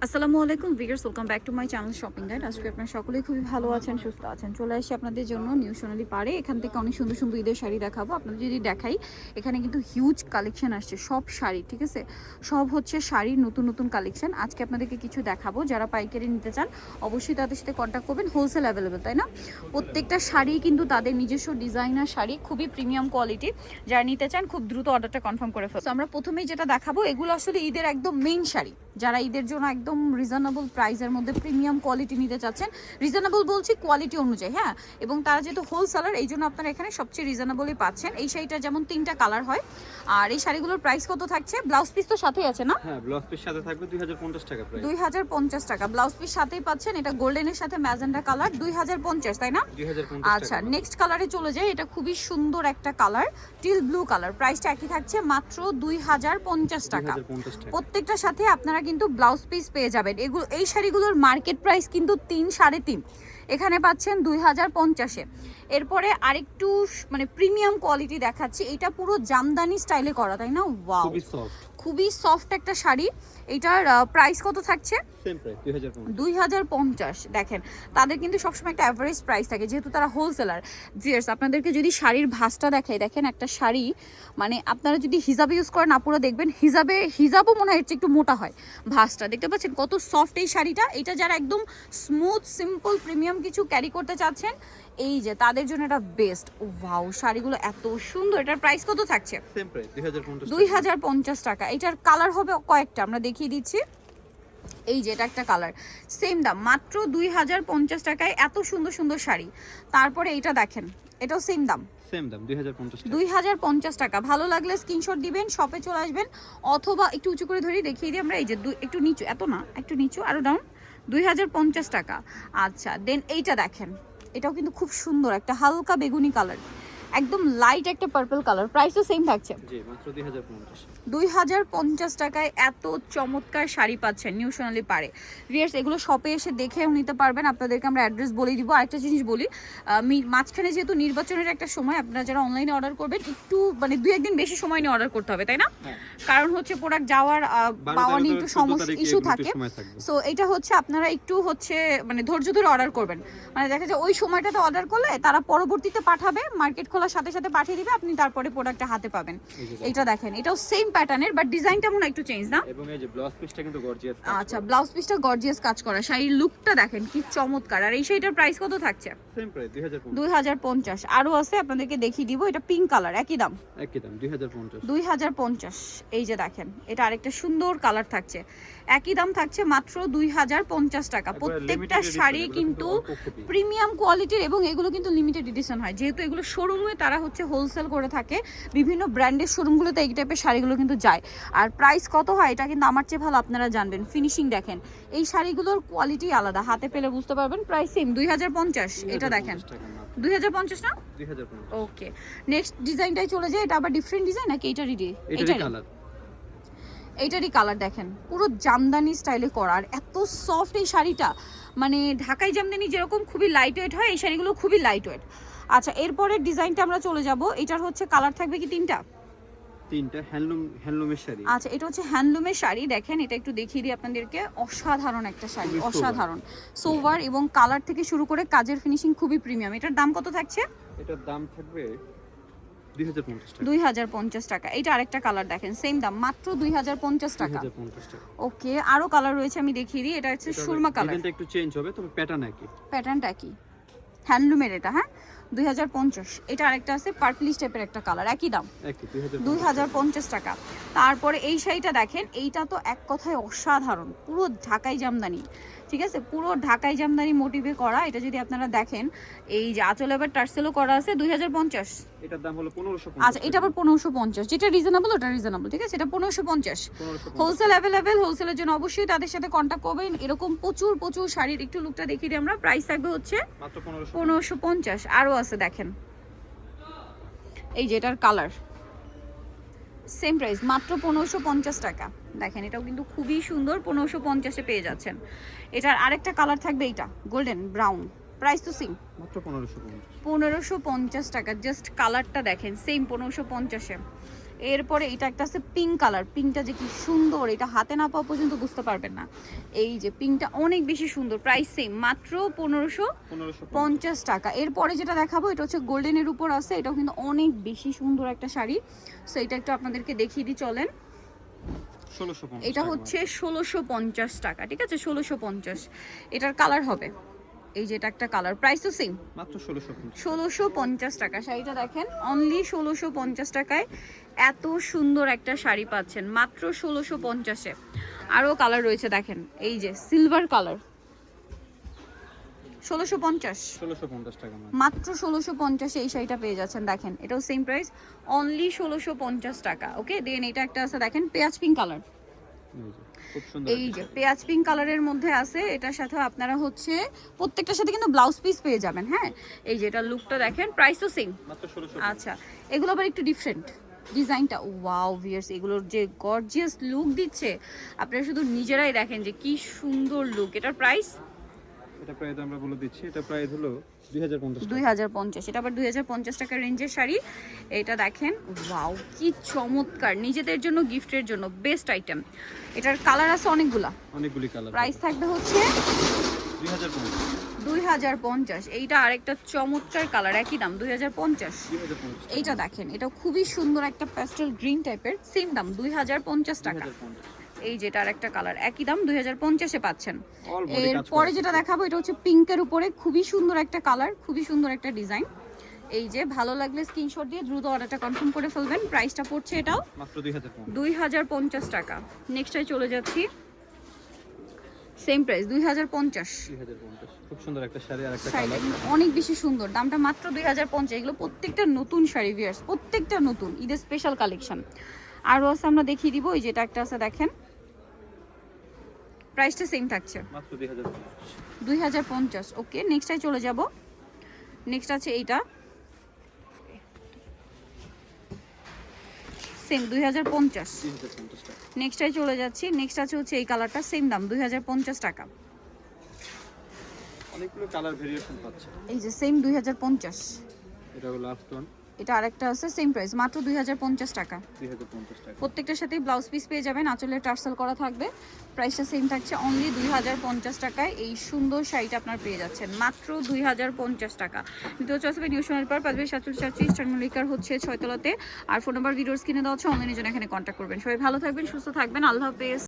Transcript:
আসসালামু আলাইকুম viewers, welcome back to my channel shopping guide. আজকে আপনারা সকলেই খুবই ভালো আছেন, সুস্থ আছেন। চলে আসি আপনাদের জন্য নিউ সোনালী পাড়ে। এখান থেকে অনেক সুন্দর সুন্দর ঈদের শাড়ি দেখাবো। আপনাদের যদি দেখাই, এখানে কিন্তু হিউজ কালেকশন আসছে, সব শাড়ি, ঠিক আছে, সব হচ্ছে শাড়ির নতুন নতুন কালেকশন। আজকে আপনাদেরকে কিছু দেখাবো। যারা পাইকারি নিতে চান অবশ্যই তাদের সাথে কন্ট্যাক্ট করবেন। হোলসেল অ্যাভেলেবেল, তাই না? প্রত্যেকটা শাড়ি কিন্তু তাদের নিজস্ব ডিজাইনার শাড়ি, খুবই প্রিমিয়াম কোয়ালিটি। যারা নিতে চান খুব দ্রুত অর্ডারটা কনফার্ম করে ফেলুন। আমরা প্রথমেই যেটা দেখাবো, এগুলো আসলে ঈদের একদম মেইন শাড়ি। যারা ঈদের জন্য একদম রিজনেবল প্রাইসের মধ্যে প্রিমিয়াম কোয়ালিটি নিতে চাচ্ছেন, রিজনেবল বলছি কোয়ালিটি অনুযায়ী, হ্যাঁ, এবং তারা যেহেতু হোলসেলার এই জন্য আপনারা এখানে সবচেয়ে রিজনেবলই পাচ্ছেন। এই শাড়িটা যেমন 3টা কালার হয়। আর এই শাড়িগুলোর প্রাইস কত থাকছে? ব্লাউজ পিস তো সাথেই আছে না? হ্যাঁ, ব্লাউজ পিস সাথে থাকবে 2050 টাকা প্রাইস। 2050 টাকা ব্লাউজ পিস সাথেই পাচ্ছেন। এটা গোল্ডেনের সাথে ম্যাজেন্ডা কালার, 2050, তাই না? 2050 আচ্ছা, নেক্সট কালারে চলে যাই। এটা খুবই সুন্দর একটা কালার, টিল ব্লু কালার। প্রাইসটা একই থাকছে, মাত্র 2050 টাকা। প্রত্যেকটার সাথে আপনারা কিন্তু ব্লাউজ পিস পেয়ে যাবেন। এই শাড়িগুলোর মার্কেট প্রাইস কিন্তু 3-3.5, এখানে পাচ্ছেন 2050-এ। এরপরে আরেকটু মানে প্রিমিয়াম কোয়ালিটি দেখাচ্ছি। এটা পুরো জামদানি স্টাইলে করা, তাই না? ওয়াও, খুবই সফট একটা শাড়ি। এটার প্রাইস কত থাকছে? Same price 2050। দেখেন, তাদের কিন্তু সবসময় একটা অ্যাভারেজ প্রাইস থাকে যেহেতু তারা হোলসেলার। ভিউয়ার্স, আপনাদেরকে যদি শাড়ির ভাঁজটা দেখাই, দেখেন একটা শাড়ি, মানে আপনারা যদি হিজাব ইউজ করেন আপুরা দেখবেন হিজাবও মনে হয় একটু মোটা হয়। ভাঁজটা দেখতে পাচ্ছেন কত সফট এই শাড়িটা। এটা যারা একদম স্মুথ সিম্পল প্রিমিয়াম কিছু ক্যারি করতে চাচ্ছেন, এই যে তাদের জন্য এটা বেস্ট। ওয়াও, শাড়িগুলো এত সুন্দর। এটার প্রাইস কত থাকছে? সেম প্রাইস 2050 টাকা। এটার কালার হবে কয়েকটা, আমরা দেখিয়ে দিচ্ছি। এই যে এটা একটা কালার, সেম দাম, মাত্র 2050 টাকায় এত সুন্দর সুন্দর শাড়ি। তারপরে এটা দেখেন, এটাও সেম দাম, 2050 টাকা। ভালো লাগলে স্ক্রিনশট দিবেন, শপে চলে আসবেন, অথবা একটু উঁচু করে ধরি দেখিয়ে দিই আমরা। এই যে একটু নিচু, এত না, একটু নিচু, আরো ডাউন, 2050 টাকা। আচ্ছা, দেন এইটা দেখেন, এটাও কিন্তু খুব সুন্দর, একটা হালকা বেগুনি কালার, একদম লাইট একটা পার্পল কালার। প্রাইসও সেম থাকছে, জি মাত্র 2050। 2050 টাকায় এত চমৎকার শাড়ি পাচ্ছেন নিউ সোনালী পাড়ে। ভিউয়ার্স, এগুলো শপে এসে দেখেও নিতে পারবেন। আপনাদেরকে আমরা অ্যাড্রেস বলে দিব। আরেকটা জিনিস বলি, মাঝখানে যেহেতু নির্বাচনের একটা সময়, আপনারা যারা অনলাইনে অর্ডার করবেন একটু মানে 2-1 দিন বেশি সময় নিয়ে অর্ডার করতে হবে, তাই না? কারণ হচ্ছে প্রোডাক্ট যাওয়ার পাওয়া নিয়ে একটু সমস্যা ইস্যু থাকে। সো এটা হচ্ছে আপনারা একটু হচ্ছে মানে ধৈর্য ধরে অর্ডার করবেন। মানে দেখা যায় ওই সময়টাতে অর্ডার করলে তারা পরবর্তীতে পাঠাবে, মার্কেট খোলার সাথে সাথে পাঠিয়ে দিবে, আপনি তারপরে প্রোডাক্টটা হাতে পাবেন। এটা দেখেন, এটাও সেম প্যাটার্নের, বাট ডিজাইনটা মনে একটু চেঞ্জ, না? এবং এই যে ব্লাউজ পিসটা কিন্তু গর্জিয়াস। আচ্ছা, ব্লাউজ পিসটা গর্জিয়াস কাজ করা। শাড়ির লুকটা দেখেন কি চমৎকার। আর এই শাড়িটার প্রাইস কত থাকছে? Same price 2050। আরো আছে, আপনাদেরকে দেখিয়ে দিব। এটা পিঙ্ক কালার, একই দাম 2050। এই যে দেখেন, এটা আরেকটা সুন্দর কালার থাকছে, একই দাম থাকছে, মাত্র 2050 টাকা। প্রত্যেকটা শাড়ি কিন্তু প্রিমিয়াম কোয়ালিটির, এবং এগুলো কিন্তু লিমিটেড এডিশন হয় যেহেতু এগুলো শোরুমে তারা হচ্ছে হোলসেল করে থাকে। বিভিন্ন ব্র্যান্ডের শোরুমগুলোতে এই টাইপের শাড়িগুলো কিন্তু যায়। আর প্রাইস কত হয় এটা কিন্তু আমার চেয়ে ভালো আপনারা জানবেন। ফিনিশিং দেখেন, এই শাড়িগুলোর কোয়ালিটি আলাদা, হাতে পেলে বুঝতে পারবেন। Price same 2050। এটা দেখেন 2050 না? 2050। ওকে, নেক্সট ডিজাইনটাই চলে যায়। এটা আবার ডিফারেন্ট ডিজাইন নাকি এটারই? এইটারই কালার দেখেন, পুরো জামদানি স্টাইলে করা। আর এত সফট এই শাড়িটা, মানে ঢাকাই জামদানি যেরকম খুবই লাইট ওয়েট হয়, এই শাড়িগুলো খুবই লাইট ওয়েট। আচ্ছা, এরপরের ডিজাইনটা আমরা চলে যাব। এটার হচ্ছে কালার থাকবে কি 3টা? হ্যান্ডলুমের শাড়ি। আচ্ছা, এটা হচ্ছে হ্যান্ডলুমের শাড়ি। দেখেন, এটা একটু দেখিয়ে দিই আপনাদেরকে। অসাধারণ একটা শাড়ি, অসাধারণ সোভার, এবং কালার থেকে শুরু করে কাজের ফিনিশিং খুবই প্রিমিয়াম। এটার দাম কত থাকছে? এটার দাম থাকবে 2050 টাকা। এটা আরেকটা কালার দেখেন, সেম দাম, মাত্র 2050 টাকা। ওকে, আরো কালার রয়েছে, আমি দেখিয়ে দিই। এটা হচ্ছে সুরমা কালার, ডিজাইনটা একটু চেঞ্জ হবে, তবে প্যাটার্নটা কি হ্যান্ডলুমের এটা, হ্যাঁ, 2050। এটা আরেকটা আছে পার্পলিশ টাইপের একটা কালার, একই দাম 2050 টাকা। তারপরে এই শাড়িটা দেখেন, এইটা তো এক কথায় অসাধারণ, পুরো ঢাকাই জামদানি, ঠিক আছে, পুরো ঢাকাই জামদানি মোটিভে করা। এটা যদি আপনারা দেখেন, এই যে আঁচলে আবার টার্সেলও করা আছে। 2050। এটার দাম হলো 1550। আচ্ছা, এটা আবার 1550, যেটা রিজনেবল ওটা রিজনেবল, ঠিক আছে। এটা 1550। হোলসেল অ্যাভেলেবেল, হোলসেলের জন্য অবশ্যই তাদের সাথে কন্ট্যাক্ট করবেন। এরকম প্রচুর প্রচুর শাড়ির একটু লুকটা দেখিয়ে দিই আমরা। প্রাইস থাকবে হচ্ছে মাত্র 1550। আরও আছে দেখেন, এই যে এটার কালার সেম প্রাইস, মাত্র 1550 টাকা। দেখেন, এটাও কিন্তু খুবই সুন্দর, 1550-এ পেয়ে যাচ্ছেন। এটার আরেকটা কালার থাকবে, এইটা গোল্ডেন ব্রাউন। প্রাইস তো সেম, মাত্র 1550 টাকা। জাস্ট কালারটা দেখেন, সেম 1550-এ। এরপরে এটা একটা আছে পিঙ্ক কালার, পিঙ্কটা যে কি সুন্দর, এটা হাতে না পাওয়া পর্যন্ত বুঝতে পারবেন না। এই যে পিঙ্কটা অনেক বেশি সুন্দর, প্রাইস সেম মাত্র 1550 টাকা। এরপরে যেটা দেখাবো এটা হচ্ছে গোল্ডেনের উপর আছে, এটাও কিন্তু অনেক বেশি সুন্দর একটা শাড়ি। সো এটা একটু আপনাদেরকে দেখিয়ে দিই চলেন। 1650 এটা হচ্ছে 1650 টাকা, ঠিক আছে 1650। এটার কালার হবে এই যে এটা একটা কালার, প্রাইস তো সেম মাত্র 1650 1650 টাকা। শাড়িটা দেখেন অনলি 1650 টাকায় এত সুন্দর একটা শাড়ি পাচ্ছেন মাত্র 1650-এ। আরও কালার রয়েছে দেখেন, এই যে সিলভার কালার 1650 টাকা মাত্র 1650-এ এই শাড়িটা পেয়ে যাচ্ছেন। দেখেন এটাও সেম প্রাইস অনলি 1650 টাকা। ওকে, দেন এটা একটা আছে দেখেন পেঁয়াজ পিঙ্ক কালার, খুব সুন্দর। এই যে পেঁয়াজ পিঙ্ক কালারের মধ্যে আছে, এটার সাথে আপনারা হচ্ছে প্রত্যেকটার সাথে কিন্তু ব্লাউজ পিস পেয়ে যাবেন। হ্যাঁ, এই যে এটা লুকটা দেখেন, প্রাইসও সেম মাত্র 1650। আচ্ছা, এগুলো আবার একটু ডিফারেন্ট ডিজাইনটা। ওয়াও ভিউয়ার্স, এগুলোর যে গর্জিয়াস লুক দিচ্ছে আপনারা শুধু নিজেরাই দেখেন যে কি সুন্দর লুক। এটার প্রাইস এটা প্রাইস আমরা বলে দিচ্ছি, এটা প্রাইস হলো 2050 টাকা। 2050, এটা আবার 2050 টাকা রেঞ্জের শাড়ি। এটা দেখেন ওয়াও কি চমৎকার, নিজেদের জন্য গিফটের জন্য বেস্ট আইটেম। এটার কালার আছে অনেকগুলি কালার। প্রাইস থাকবে হচ্ছে 2050। এইটা আরেকটা চমৎকার কালার, একই দাম 2050। এইটা দেখেন, এটা খুবই সুন্দর একটা প্যাস্টেল গ্রিন টাইপের, সেম দাম 2050 টাকা। এই যেটা আরেকটা কালার, একই দাম 2050-এ পাচ্ছেন। এরপরে যেটা দেখাবো এটা হচ্ছে পিঙ্কের উপরে, খুবই সুন্দর একটা কালার, খুবই সুন্দর একটা ডিজাইন। এই যে ভালো লাগলে স্ক্রিনশট দিয়ে দ্রুত অর্ডারটা কনফার্ম করে ফেলবেন। প্রাইসটা পড়ছে এটাও মাত্র 2050 টাকা। নেক্সটে চলে যাচ্ছি, সেম প্রাইস 2050। খুব সুন্দর একটা শাড়ি আর একটা শাড়িটা কালার। কিন্তু অনেক বেশি সুন্দর, দামটা মাত্র 2050। এগুলো প্রত্যেকটা নতুন শাড়ি ভিউয়ার্স, প্রত্যেকটা নতুন ঈদের স্পেশাল কালেকশন। আরও আছে আমরা দেখিয়ে দিব, এই যেটা একটা আছে দেখেন, প্রাইসটা সেম থাকছে মাত্র 2050। ওকে, নেক্সটটাই চলে যাব। নেক্সট আছে এইটা সেম 2050। টাকা। নেক্সটটাই চলে যাচ্ছি, নেক্সট আছে হচ্ছে এই কালারটা, সেম দাম 2050 টাকা। অনেকগুলো কালার ভেরিয়েশন পাচ্ছে। এই যে সেম 2050। এটা হলো লাস্ট ওয়ান। এটা আরেকটা আছে সেম প্রাইস মাত্র 2050 টাকা। 2050 টাকা। প্রত্যেকটার সাথেই ব্লাউজ পিস পেয়ে যাবেন, আঁচলে টার্সেল করা থাকবে। প্রাইসটা সেম থাকছে অনলি 2050 টাকায়। এই সুন্দর শাড়িটা আপনার পেয়ে যাচ্ছেন মাত্র 2050 টাকা। দ্বিতীয় চয়েস হবে নিউ সোনার পার 5/47 স্টার মল্লিকার হচ্ছে 6 তলাতে। আর ফোন নাম্বার ভিডিওর স্ক্রিনে দেওয়া হচ্ছে, অনলাইনের জন্য এখানে কন্ট্যাক্ট করবেন। সবাই ভালো থাকবেন, সুস্থ থাকবেন, আল্লাহ হাফেজ।